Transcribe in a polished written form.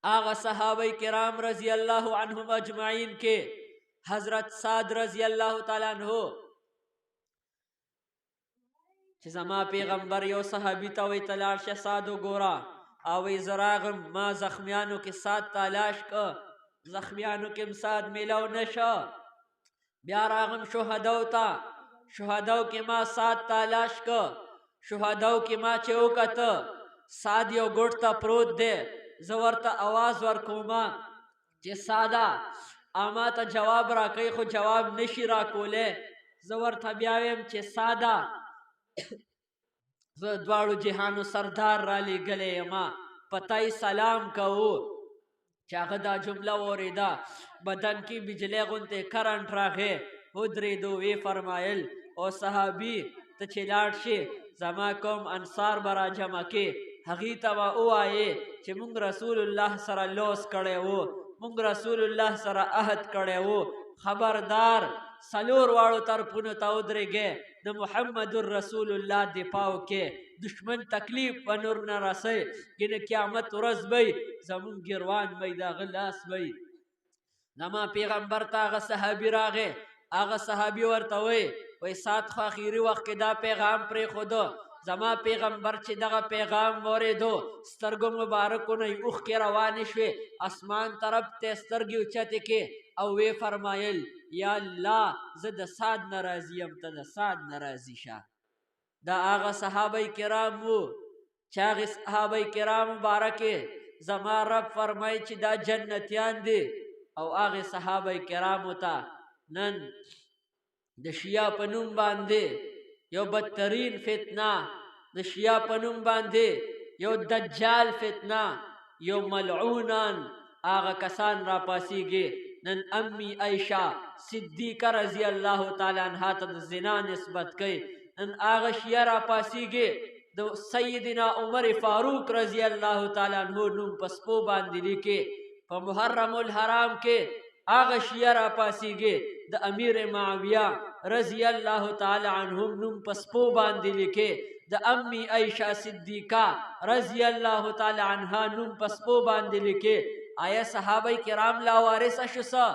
آغا صحابه کرام رضی اللہ عنہم اجمعین کے حضرت سعد رضی اللہ تعالیٰ عنہ چې زما پیغمبر یو صحابي ته وی تلاړ شه سعد وګوره او وی زراغم ما زخمیانو کې سعد تلاش که زخمیانو کې سعد میلاو نشه بیا راغم شهداو ته شهداو کې ما سعد تلاش که شهداو کې ما چې وکته سعد یو ګوټ ته پروت دی زه ورته آواز ورکوما چې ساده اما ته جواب راکوي خو جواب نشي راکولی زه ورته بیا ویم چې ساده زه دواړو جهانو سردار را لېږلی یما پتای سلام کوو چې هغه دا جمله واورېده بدن کې بجلی غوندې کرنټ راغی ودرېدو ویې فرمایل او صحابي ته چې لاړ شي زما قوم انصار به را جمع کې هغې ته به ووایې چې موږ رسول الله سره لوس کړی وو موږ رسول الله سره عهد کړی وو خبردار سلور واړو طرفونو ته ودرېږئ د محمد رسول الله دفاع کې دشمن تکلیف و نور نه رسئ ګینه قیامت ورځ بی زمون ګروان بی د هغه لاس بی زما پیغمبر ته هغه صحابي راغی هغه صحابي ورته وی سات خو اخري وخت کې دا پیغام پرېښوده زما پیغمبر چې دغه پیغام واورېدو سترګو مبارکو نه یې اوښکې روانې شوې اسمان طرف ته سترګې اوچتې کې او وی فرمایل یا الله زه د سعد نه راضي یم ته د سعد نه راضي شه دا هغه صحابه کرام وو چې هغې صحابه کرام مبارکې زما رب فرمایي چې دا جنتیان دي او هغې صحابه کرامو ته نن د شیعه په نوم باندې یو بدترین فتنه د شیعه په نوم باندې یو دجال فتنه یو ملعونان هغه کسان را پاسیږي نن امی عائشہ صدیقہ رضی اللہ تعالی عنہ ته د زنا نسبت کوي نن هغه شیعه را پاسیږي د سیدنا عمر فاروق رضی اللہ تعالی عنہ نوم په سپو باندې لیکي په محرم الحرام کې هغه شیعه را پاسیږي د امیر معاویه رضی اللہ تعالی عنہم نوم په سپو باندې لیکي د امی عائشہ صدیقہ رضی اللہ تعالی عنہ نوم په سپو باندې لیکي آیا صحابه کرام لا وارثه شو